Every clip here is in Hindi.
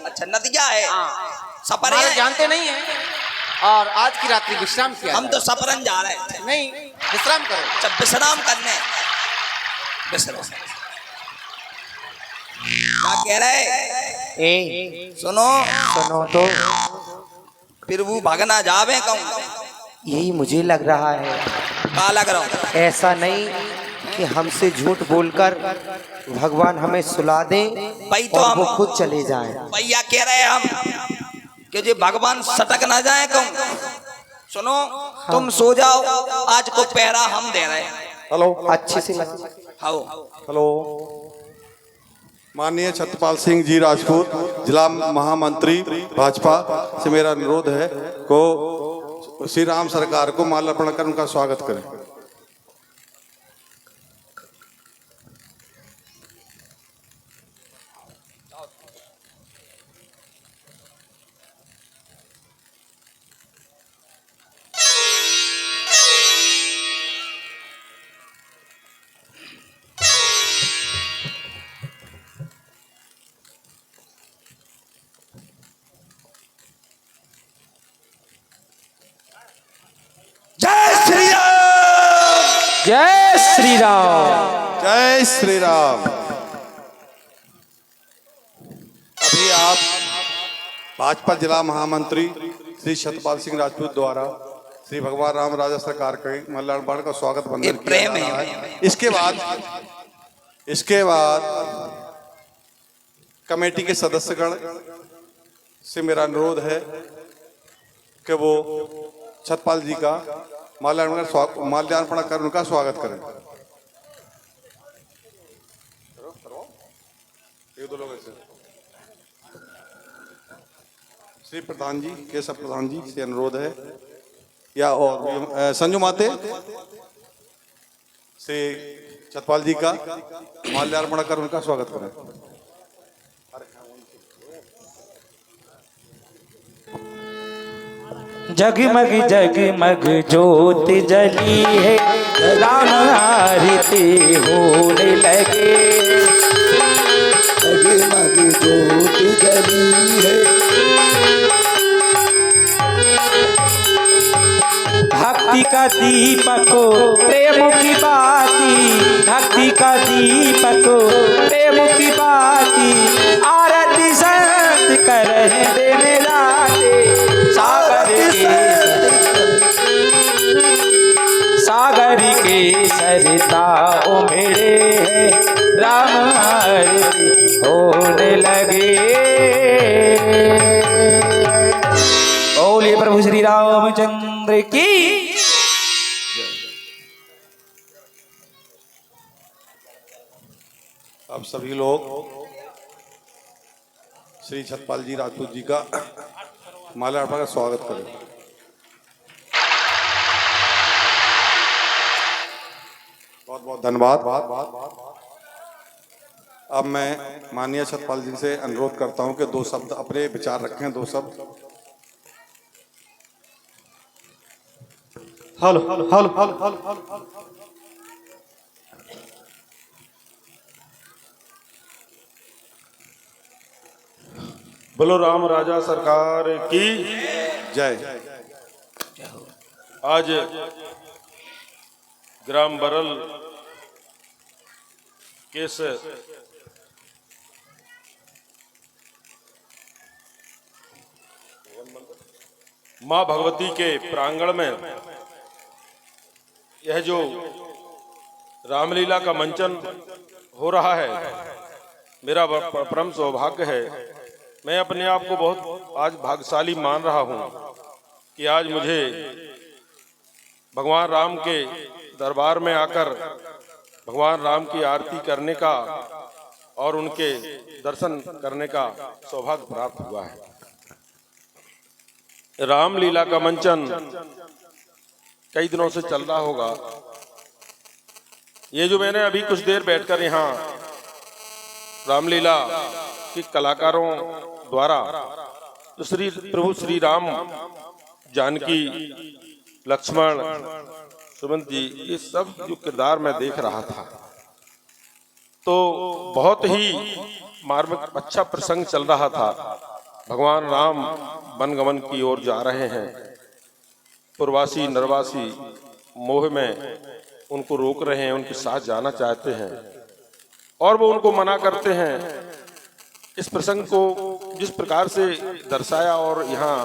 अच्छा नदिया है, सफर है, जानते नहीं है। और आज की रात्रि विश्राम किया। हम तो सफरन जा रहे थे। नहीं, विश्राम करो। अच्छा विश्राम करने, विश्राम क्या कह रहे? सुनो सुनो तो, फिर वो भगना जावे कहूँ, यही मुझे लग रहा है। क्या लग रहा हूँ? ऐसा नहीं कि हमसे झूठ बोलकर भगवान हमें सुला दे भाई तो और हम वो खुद चले जाएं। भैया कह रहे हम कि जी भगवान सटक ना जाए कहूँ। सुनो तुम सो जाओ, आज को पहरा हम दे रहे हैं। हेलो, अच्छे से हाँ हेलो। माननीय छत्रपाल सिंह जी राजपूत, जिला महामंत्री भाजपा से मेरा अनुरोध है को श्री राम सरकार को माल्यार्पण कर उनका स्वागत करें। जय श्री राम, जय श्री राम, जय श्री राम। अभी आप भाजपा जिला महामंत्री श्री छत्रपाल सिंह राजपूत द्वारा श्री भगवान राम राजा सरकार के माल्यार्पण का स्वागत ये वंदन प्रेम किया जा रहा है। इसके बाद कमेटी के सदस्यगण से मेरा अनुरोध है कि वो छत्रपाल जी का माल्यार्पण कर उनका स्वागत करें। एक दो लोग ऐसे। श्री प्रधान जी, केशव प्रधान जी से अनुरोध है, या और संजू माते से छत्रपाल जी का माल्यार्पण कर उनका स्वागत करें। जगमग जगमग ज्योत जली है, राम आरती होने लगे। जगमग ज्योत जली है, भक्ति का दीपक प्रेम की बाती, भक्ति का दीपक प्रेम की बाती, आरती संत कर दिन राते। सागर के सरिता उमड़े, राम आरती होने लगे। बोलिए प्रभु श्री रामचंद्र की। अब सभी लोग श्री छत्रपाल जी राजपूत जी का माल्यार्पण का स्वागत करें। बहुत बहुत धन्यवाद। अब मैं माननीय छत्रपाल जी से अनुरोध करता हूं कि दो शब्द अपने विचार रखें। दो शब्द। Hello hello hello. बोलो राम राजा सरकार की जय। आज ग्राम बरल केस मां भगवती के प्रांगण में यह जो रामलीला का मंचन हो रहा है, मेरा परम सौभाग्य है। मैं अपने आप को बहुत आज भाग्यशाली मान रहा हूं कि आज मुझे भगवान राम के दरबार में आकर भगवान राम की आरती करने का और उनके दर्शन करने का सौभाग्य प्राप्त हुआ है। रामलीला का मंचन कई दिनों से चल रहा होगा। ये जो मैंने अभी कुछ देर बैठकर यहाँ रामलीला के कलाकारों द्वारा जो श्री प्रभु श्री राम, जानकी, लक्ष्मण, सुमंत जी, ये सब जो किरदार मैं देख रहा था, तो बहुत ही मार्मिक अच्छा प्रसंग चल रहा था। भगवान राम वनगमन की ओर जा रहे हैं। पुरवासी नरवासी मोह में उनको रोक रहे हैं, उनके साथ जाना चाहते हैं और वो उनको मना करते हैं। इस प्रसंग को जिस प्रकार से दर्शाया और यहाँ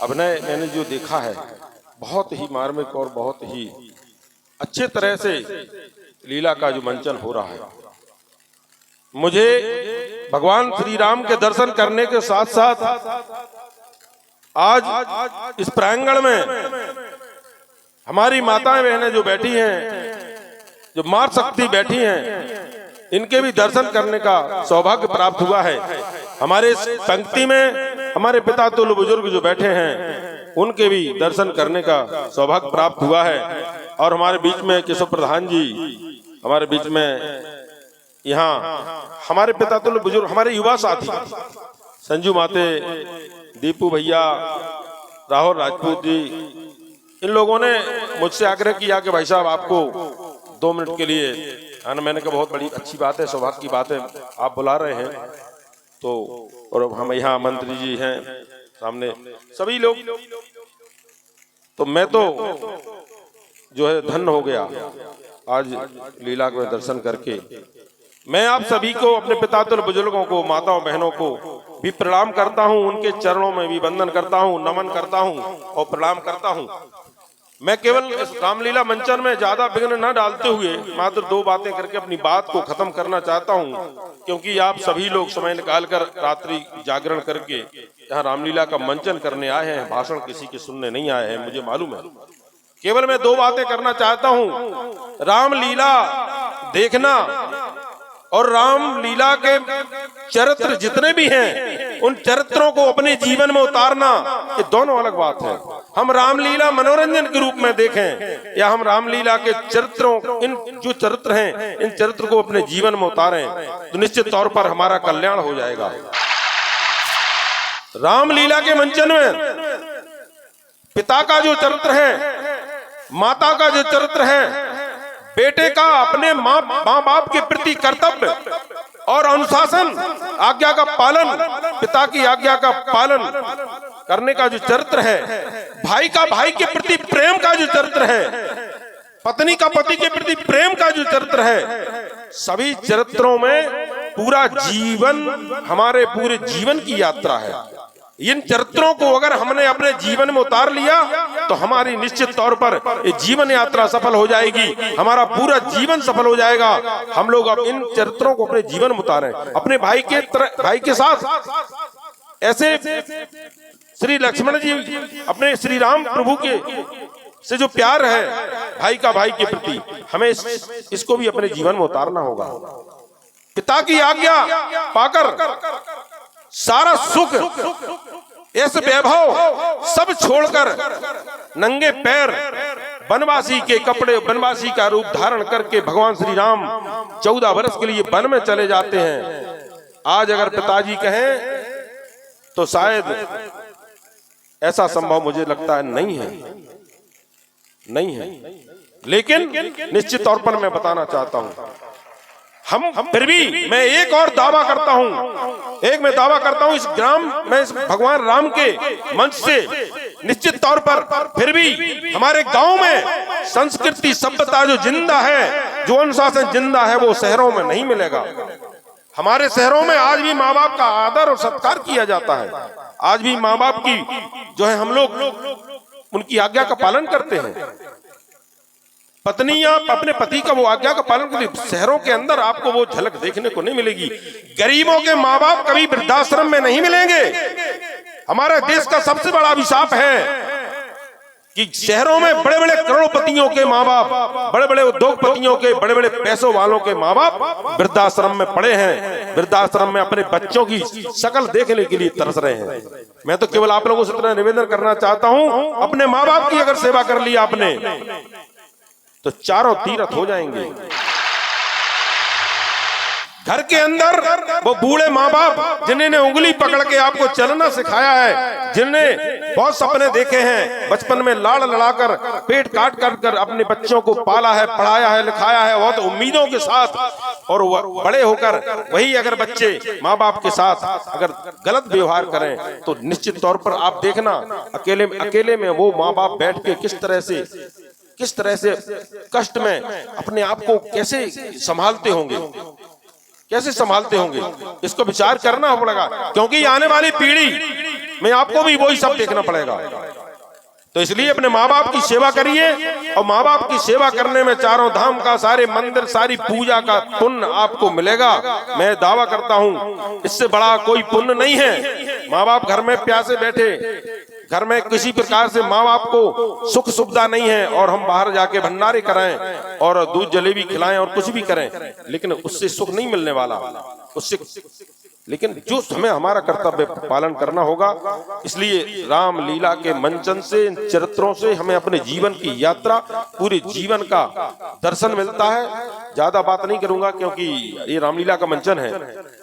अभिनय मैंने जो देखा है, बहुत ही मार्मिक और बहुत ही अच्छे तरह से लीला का जो मंचन हो रहा है। मुझे भगवान श्री राम के दर्शन करने के साथ साथ आज इस प्रांगण में हमारी माताएं बहनें जो बैठी हैं, जो माँ शक्ति बैठी हैं, इनके भी दर्शन करने का सौभाग्य प्राप्त हुआ है। हमारे इस पंक्ति में हमारे पिता तुल्य बुजुर्ग जो बैठे हैं, उनके भी दर्शन करने का सौभाग्य प्राप्त हुआ है। और हमारे बीच में केशव प्रधान जी, हमारे बीच में यहाँ हमारे पिता तुल्य बुजुर्ग, हमारे युवा साथी संजू माते, दीपू भैया, राहुल राजपूत जी, इन लोगों ने मुझसे आग्रह किया कि भाई साहब आपको 2 मिनट के लिए आना। मैंने कहा बहुत बड़ी अच्छी बात है, सौभाग्य की बात है, आप बुला रहे हैं तो। और हम यहाँ मंत्री जी हैं सामने, सभी लोग, तो मैं तो जो है धन्य हो गया आज लीला के दर्शन करके। मैं आप सभी को, अपने पिता तुल्य बुजुर्गों को, माताओं बहनों को भी प्रणाम करता हूं, उनके चरणों में भी वंदन करता हूं, नमन करता हूं और प्रणाम करता हूं। मैं केवल इस रामलीला मंचन में ज्यादा विघ्न न डालते हुए मात्र 2 बातें करके अपनी बात को खत्म करना चाहता हूं, क्योंकि आप सभी लोग समय निकालकर रात्रि जागरण करके यहाँ रामलीला का मंचन करने आए हैं, भाषण किसी के सुनने नहीं आए हैं, मुझे मालूम है। केवल मैं 2 बातें करना चाहता हूं। रामलीला देखना और रामलीला के चरित्र जितने भी हैं, उन चरित्रों को अपने जीवन में उतारना, ये दोनों अलग बात है। हम रामलीला मनोरंजन के रूप में देखें या हम रामलीला के चरित्रों, इन जो चरित्र हैं, इन चरित्र को अपने जीवन में उतारें तो निश्चित तौर पर हमारा कल्याण हो जाएगा। रामलीला के मंचन में पिता का जो चरित्र है, माता का जो चरित्र है, बेटे का अपने माँ बाप के प्रति कर्तव्य और अनुशासन, आज्ञा का पालन, पिता की आज्ञा का पालन करने का जो चरित्र है, भाई का भाई के प्रति प्रेम का जो चरित्र है, पत्नी का पति के प्रति प्रेम का जो चरित्र है, सभी चरित्रों में पूरा जीवन, हमारे पूरे जीवन की यात्रा है। इन चरित्रों को अगर हमने अपने जीवन में उतार लिया तो हमारी निश्चित तौर पर ये जीवन यात्रा सफल हो जाएगी, हमारा पूरा जीवन सफल हो जाएगा। हम लोग अब इन चरित्रों को अपने जीवन में उतारें, अपने भाई के साथ ऐसे श्री लक्ष्मण जी अपने श्री राम प्रभु के से जो प्यार है भाई का भाई के प्रति, हमें इसको भी अपने जीवन में उतारना होगा। पिता की आज्ञा पाकर सारा सुख, ऐसे वैभव सब छोड़कर नंगे पैर वनवासी के कपड़े, वनवासी का रूप धारण करके भगवान श्री राम 14 वर्ष के लिए वन में चले जाते हैं। आज अगर पिताजी कहें तो शायद ऐसा संभव मुझे लगता है नहीं है, लेकिन निश्चित तौर पर मैं बताना चाहता हूं, हम फिर भी मैं एक और दावा करता हूं, इस ग्राम में, इस भगवान राम के मंच से निश्चित तौर पर फिर भी हमारे गांव में संस्कृति सभ्यता जो जिंदा है, जो अनुशासन जिंदा है, वो शहरों में नहीं मिलेगा। हमारे शहरों में आज भी माँ बाप का आदर और सत्कार किया जाता है, आज भी माँ बाप की जो है हम लोग उनकी आज्ञा का पालन करते हैं। पत्नियां अपने पति का वो आज्ञा का पालन करती। शहरों के अंदर आपको वो झलक देखने को नहीं मिलेगी। गरीबों के माँ बाप कभी वृद्धाश्रम में नहीं मिलेंगे। हमारे देश का सबसे बड़ा अभिशाप है कि शहरों में बड़े बड़े करोड़पतियों के माँ बाप, बड़े बड़े उद्योगपतियों के, बड़े बड़े पैसों वालों के माँ बाप वृद्धाश्रम में पड़े हैं, वृद्धाश्रम में अपने बच्चों की शक्ल देखने के लिए तरस रहे हैं। मैं तो केवल आप लोगों से इतना निवेदन करना चाहता हूं, अपने माँ बाप की अगर सेवा कर लिया आपने तो चारों तीर्थ हो जाएंगे। घर के अंदर वो बूढ़े माँ बाप जिन्होंने उंगली पकड़ के आपको चलना सिखाया है, जिन्हें बहुत सपने देखे हैं, बचपन में लाड़ लड़ाकर पेट काट कर अपने बच्चों को पाला है, पढ़ाया है, लिखाया है बहुत उम्मीदों के साथ, और बड़े होकर वही अगर बच्चे माँ बाप के साथ अगर गलत व्यवहार करें तो निश्चित तौर पर आप देखना अकेले में वो माँ बाप बैठ के किस तरह से कष्ट में अपने आप को कैसे संभालते होंगे, इसको विचार करना पड़ेगा, क्योंकि आने वाली पीढ़ी में आपको भी वही सब देखना पड़ेगा। तो इसलिए अपने माँ बाप की सेवा करिए, और माँ बाप की सेवा करने में चारों धाम का, सारे मंदिर, सारी पूजा का पुण्य आपको मिलेगा। मैं दावा करता हूँ इससे बड़ा कोई पुण्य नहीं है। माँ बाप घर में प्यासे बैठे, घर में किसी प्रकार से माँ बाप को सुख सुविधा नहीं है, और हम बाहर जाके भंडारे कराएं और दूध जलेबी खिलाएं और कुछ भी करें, लेकिन उससे सुख नहीं मिलने वाला, लेकिन जो हमें हमारा कर्तव्य पालन करना होगा। इसलिए राम लीला के मंचन से, इन चरित्रों से हमें अपने जीवन की यात्रा, पूरे जीवन का दर्शन मिलता है। ज्यादा बात नहीं करूंगा क्योंकि ये रामलीला का मंचन है,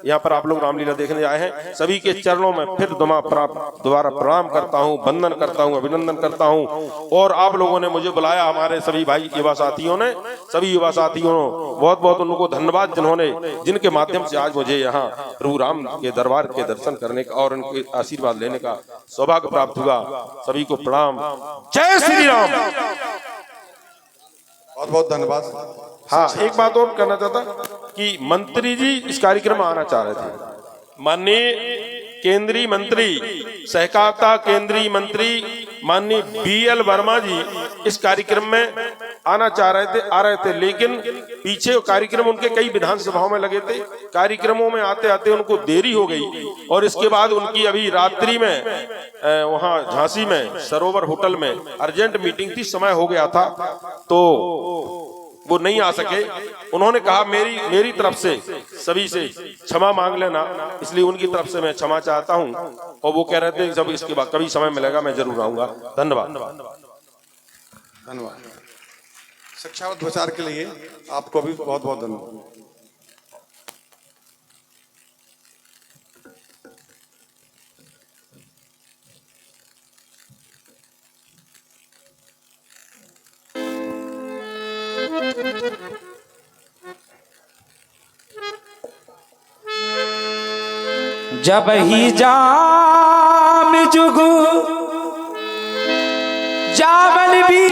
यहाँ पर आप लोग रामलीला देखने आए हैं। सभी के चरणों में फिर दोबारा प्रणाम करता हूँ, वंदन करता हूँ, अभिनंदन करता हूँ। और आप लोगों ने मुझे बुलाया, हमारे सभी भाई युवा साथियों ने, सभी युवा साथियों बहुत बहुत उनको धन्यवाद, जिनके माध्यम से आज मुझे यहाँ प्रभु राम के दरबार के दर्शन करने का और उनके आशीर्वाद लेने का सौभाग्य प्राप्त हुआ। सभी को प्रणाम। जय श्री राम। बहुत बहुत धन्यवाद। हाँ, एक बात और कहना चाहता कि मंत्री जी इस कार्यक्रम में आना चाह रहे थे। माननीय केंद्रीय मंत्री, सहकारिता केंद्रीय मंत्री माननीय BL वर्मा जी इस कार्यक्रम में आना चाह रहे थे, आ रहे थे, लेकिन पीछे कार्यक्रम उनके कई विधानसभाओं में लगे थे। कार्यक्रमों में आते आते उनको देरी हो गई, और इसके बाद उनकी अभी रात्रि में वहां झांसी में सरोवर होटल में अर्जेंट मीटिंग थी, समय हो गया था, तो वो नहीं आ सके। उन्होंने कहा मेरी तरफ से सभी से क्षमा मांग लेना, इसलिए उनकी तरफ से मैं क्षमा चाहता हूं। और वो कह रहे थे जब इसके बाद कभी समय मिलेगा मैं जरूर आऊंगा। धन्यवाद। शिक्षावत विचार के लिए आपको भी बहुत बहुत धन्यवाद। जब ही जाम जुगु जावल भी